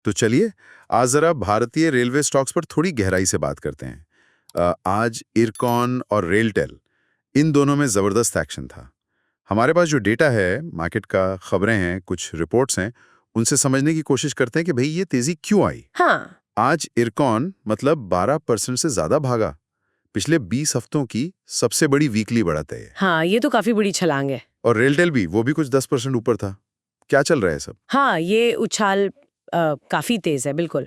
तो चलिए आज जरा भारतीय रेलवे स्टॉक्स पर थोड़ी गहराई से बात करते हैं। आज इरकॉन और रेलटेल इन दोनों में जबरदस्त एक्शन था। हमारे पास जो डेटा है, मार्केट का खबरें हैं, कुछ रिपोर्ट्स हैं, उनसे समझने की कोशिश करते हैं कि भाई ये तेजी क्यों आई। हाँ। आज इरकॉन मतलब 12% से ज्यादा भागा। पिछले 20 हफ्तों की सबसे बड़ी वीकली बढ़त है ये। हाँ, ये तो काफी बड़ी छलांग है। और रेलटेल भी, वो भी कुछ 10% ऊपर था। क्या चल रहा है सब? हाँ, ये उछाल काफी तेज है, बिल्कुल।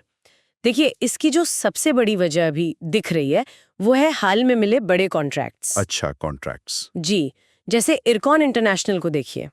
देखिए, इसकी जो सबसे बड़ी वजह अभी दिख रही है वो है हाल में मिले बड़े कॉन्ट्रैक्ट्स। अच्छा, कॉन्ट्रैक्ट्स। जी, जैसे इरकॉन इंटरनेशनल को देखिए,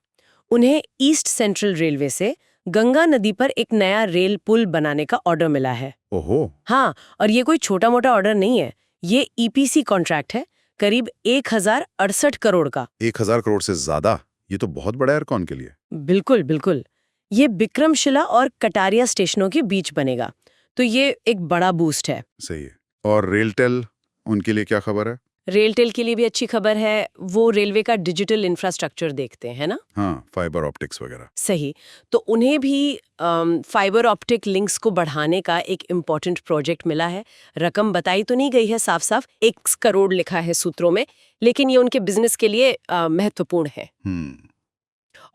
उन्हें ईस्ट सेंट्रल रेलवे से गंगा नदी पर एक नया रेल पुल बनाने का ऑर्डर मिला है। ओहो। हाँ, और ये कोई छोटा मोटा ऑर्डर नहीं है, ये ईपीसी कॉन्ट्रैक्ट है, करीब 1068 करोड़ का। 1000 करोड़ से ज्यादा? ये तो बहुत बड़ा है इरकॉन के लिए। बिल्कुल बिल्कुल। ये विक्रमशिला और कटारिया स्टेशनों के बीच बनेगा, तो ये एक बड़ा बूस्ट है। सही है। और रेलटेल, उनके लिए क्या खबर है? रेलटेल के लिए भी अच्छी खबर है, वो रेलवे का डिजिटल इंफ्रास्ट्रक्चर देखते हैं, है ना? हाँ, फाइबर ऑप्टिक्स वगैरह। सही। तो उन्हें भी फाइबर ऑप्टिक लिंक्स को बढ़ाने का एक इम्पॉर्टेंट प्रोजेक्ट मिला है। रकम बताई तो नहीं गई है साफ साफ, 1 करोड़ लिखा है सूत्रों में, लेकिन ये उनके बिजनेस के लिए महत्वपूर्ण है।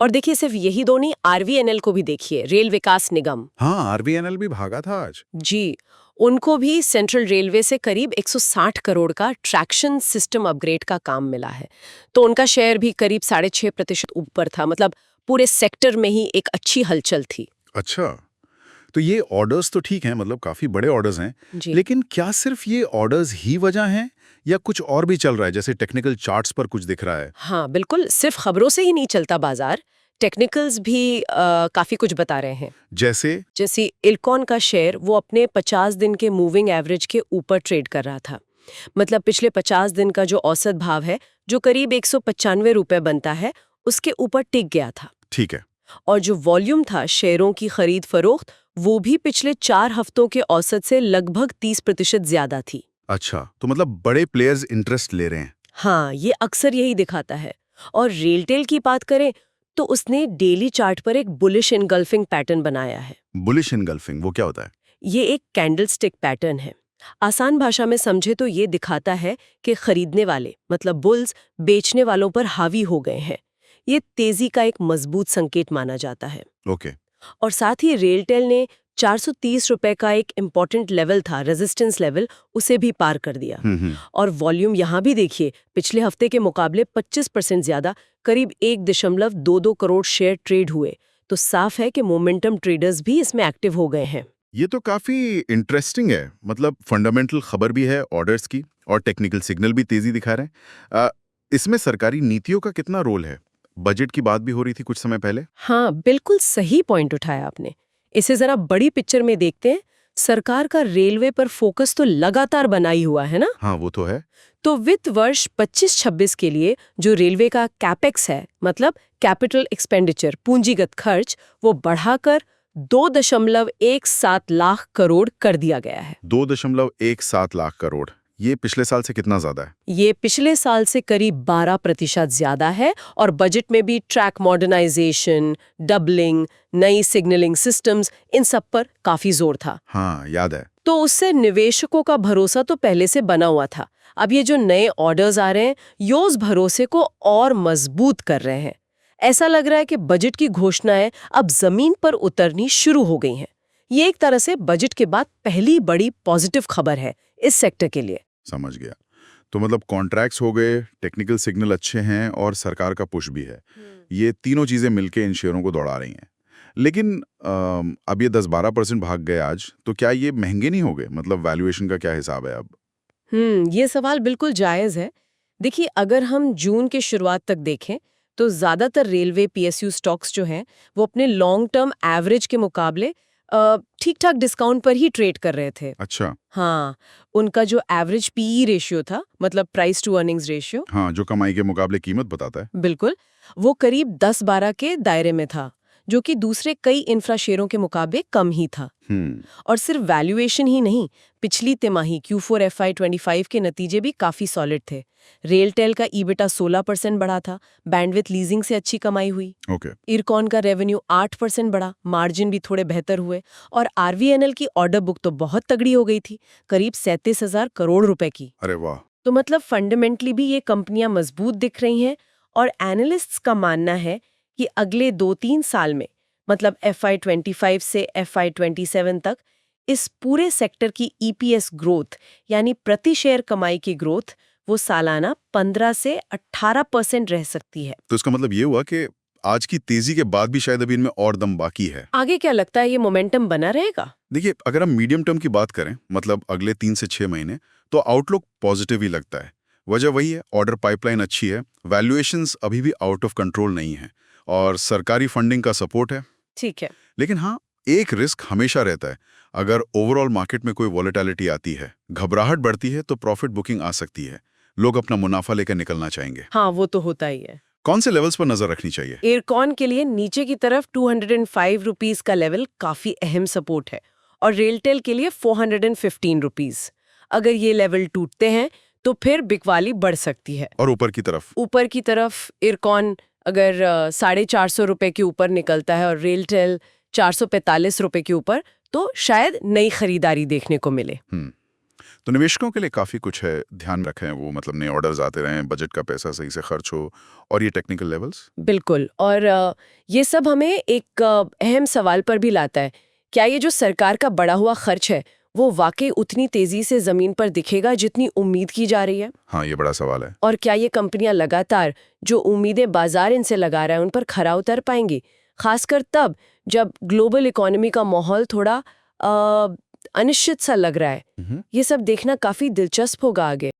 और देखिए, सिर्फ यही दो नहीं, आरवीएनएल को भी देखिए, रेल विकास निगम। हाँ, आरवीएनएल भी भागा था आज। जी, उनको भी सेंट्रल रेलवे से करीब 160 करोड़ का ट्रैक्शन सिस्टम अपग्रेड का काम मिला है। तो उनका शेयर भी करीब 6.5% ऊपर था, मतलब पूरे सेक्टर में ही एक अच्छी हलचल थी। अच्छा, तो ये ऑर्डर्स तो ठीक हैं, मतलब काफी बड़े ऑर्डर्स हैं, लेकिन क्या सिर्फ ये ऑर्डर्स ही वजह हैं या कुछ और भी चल रहा है? जैसे टेक्निकल चार्ट्स पर कुछ दिख रहा है। हाँ बिल्कुल, सिर्फ खबरों से ही नहीं चलता बाजार, टेक्निकल्स भी काफी कुछ बता रहे हैं। जैसे इरकॉन का शेयर वो अपने 50 दिन के मूविंग एवरेज के ऊपर ट्रेड कर रहा था। मतलब पिछले 50 दिन का जो औसत भाव है, जो करीब 195 रुपए बनता है, उसके ऊपर टिक गया था। ठीक है। और जो वॉल्यूम था शेयरों की खरीद फरोख्त, वो भी पिछले 4 हफ्तों के औसत से लगभग 30% ज्यादा थी। अच्छा, तो मतलब बड़े प्लेयर्स इंटरेस्ट ले रहे हैं। हाँ, ये अक्सर यही दिखाता है। और रेलटेल की बात करें तो उसने डेली चार्ट पर एक बुलिश इनगल्फिंग पैटर्न बनाया है। बुलिश इनगल्फिंग, वो क्या होता है? ये एक कैंडलस्टिक पैटर्न है। आसान भाषा में समझे तो ये दिखाता है कि खरीदने वाले, मतलब बुल्स, बेचने वालों पर हावी हो गए हैं। ये तेजी का एक मजबूत संकेत माना जाता है। ओके। और साथ ही रेलटेल ने 430 रुपए का एक इम्पॉर्टेंट लेवल था, रेजिस्टेंस लेवल, उसे भी पार कर दिया। और वॉल्यूम यहाँ भी देखिए, पिछले हफ्ते के मुकाबले 25% ज्यादा, करीब 1.22 करोड़ शेयर ट्रेड हुए। तो साफ है कि मोमेंटम ट्रेडर्स भी इसमें एक्टिव हो गए हैं। ये तो काफी इंटरेस्टिंग है, मतलब फंडामेंटल खबर भी है ऑर्डर्स की, और टेक्निकल सिग्नल भी तेजी दिखा रहे हैं। इसमें सरकारी नीतियों का कितना रोल है? बजट की बात भी हो रही थी कुछ समय पहले। हाँ, बिल्कुल सही पॉइंट उठाया आपने। इसे जरा बड़ी पिक्चर में देखते हैं। सरकार का रेलवे पर फोकस तो लगातार बना ही हुआ है ना। हाँ, वो तो है। तो वित्त वर्ष 25-26 के लिए जो रेलवे का कैपेक्स है, मतलब कैपिटल एक्सपेंडिचर, पूंजीगत खर्च, वो बढ़ाकर 2.17 लाख करोड़ कर दिया गया है। 2.17 लाख करोड़, ये पिछले साल से कितना ज्यादा है? ये पिछले साल से करीब 12% ज्यादा है। और बजट में भी ट्रैक मॉडर्नाइजेशन, डबलिंग, नई सिग्नलिंग सिस्टम्स, इन सब पर काफी जोर था। हाँ, याद है। तो उससे निवेशकों का भरोसा तो पहले से बना हुआ था। अब ये जो नए ऑर्डर्स आ रहे हैं, ये उस भरोसे को और मजबूत कर रहे हैं। ऐसा लग रहा है कि बजट की घोषणाएं अब जमीन पर उतरनी शुरू हो गई हैं। ये एक तरह से बजट के बाद पहली बड़ी पॉजिटिव खबर है इस सेक्टर के लिए। समझ गया। तो मतलब कॉन्ट्रैक्ट्स हो गए, टेक्निकल सिग्नल अच्छे हैं और सरकार का पुश भी है। ये तीनों चीजें मिलके इन शेयरों को दौड़ा रही हैं। लेकिन अब ये 10-12% भाग गए आज, तो क्या ये महंगे नहीं हो गए? मतलब वैल्यूएशन का क्या हिसाब है अब? ये सवाल बिल्कुल जायज है। देखिए, अगर हम जून के शुरुआत तक देखें तो ज्यादातर रेलवे पीएसयू स्टॉक्स जो हैं वो अपने लॉन्ग टर्म एवरेज के मुकाबले ठीक ठाक डिस्काउंट पर ही ट्रेड कर रहे थे। अच्छा। हाँ, उनका जो एवरेज पीई रेशियो था, मतलब प्राइस टू अर्निंग्स रेशियो, हाँ, जो कमाई के मुकाबले कीमत बताता है। बिल्कुल, वो करीब 10-12 के दायरे में था, जो कि दूसरे कई इंफ्रा शेयरों के मुकाबले कम ही था। और सिर्फ वैल्यूएशन ही नहीं, पिछली तिमाही Q4 FY25 के नतीजे भी काफी सॉलिड थे। रेलटेल का ईबिटा 16% बढ़ा था, बैंडविथ लीजिंग से अच्छी कमाई हुई। इरकॉन का रेवेन्यू 8% बढ़ा, मार्जिन भी थोड़े बेहतर हुए, और RVNL की ऑर्डर बुक तो बहुत तगड़ी हो गई थी, करीब 37,000 करोड़ रुपए की। अरे वाह! तो मतलब फंडामेंटली भी ये कंपनियां मजबूत दिख रही हैं, और एनालिस्ट्स का मानना है कि अगले 2-3 साल में, मतलब FY25 से FY27 तक, इस पूरे सेक्टर की EPS ग्रोथ यानी प्रति शेयर कमाई की ग्रोथ वो सालाना 15 से 18% रह सकती है। तो इसका मतलब ये हुआ कि आज की तेजी के बाद भी शायद अभी इनमें और दम बाकी है। आगे क्या लगता है, ये मोमेंटम बना रहेगा? देखिए, अगर हम मीडियम टर्म की बात करें, मतलब अगले 3 से 6 महीने, तो आउटलुक पॉजिटिव ही लगता है। वजह वही है, ऑर्डर पाइपलाइन अच्छी है, वैल्यूएशंस अभी भी आउट ऑफ कंट्रोल नहीं है, और सरकारी फंडिंग का सपोर्ट है। ठीक है। लेकिन हाँ, एक रिस्क हमेशा रहता है। अगर ओवरऑल मार्केट में कोई वॉलेटिलिटी आती है, घबराहट बढ़ती है, तो प्रॉफिट बुकिंग आ सकती है। लोग अपना मुनाफा लेकर निकलना चाहेंगे। हाँ, वो तो होता ही है। कौन से लेवल्स पर नजर रखनी चाहिए? इरकॉन के लिए नीचे की तरफ 205 रुपीस का लेवल काफी अहम सपोर्ट है, और रेलटेल के लिए 415 रुपीस। अगर ये लेवल टूटते हैं तो फिर बिकवाली बढ़ सकती है। और ऊपर की तरफ? ऊपर की तरफ इरकॉन अगर 450 रुपए के ऊपर निकलता है और रेलटेल 445 रुपए के ऊपर, तो शायद नई खरीदारी देखने को मिले। तो निवेशकों के लिए काफी कुछ है, ध्यान रखें वो, मतलब नए ऑर्डर्स आते रहें, बजट का पैसा सही से खर्च हो, और ये टेक्निकल लेवल्स। बिल्कुल। और ये सब हमें एक अहम सवाल पर भी लाता है, क्या ये जो सरकार का बढ़ा हुआ खर्च है वो वाकई उतनी तेजी से जमीन पर दिखेगा जितनी उम्मीद की जा रही है? हाँ, ये बड़ा सवाल है। और क्या ये कंपनियां लगातार जो उम्मीदें बाजार इनसे लगा रहा है उन पर खरा उतर पाएंगी, खासकर तब जब ग्लोबल इकोनॉमी का माहौल थोड़ा अनिश्चित सा लग रहा है? ये सब देखना काफी दिलचस्प होगा आगे।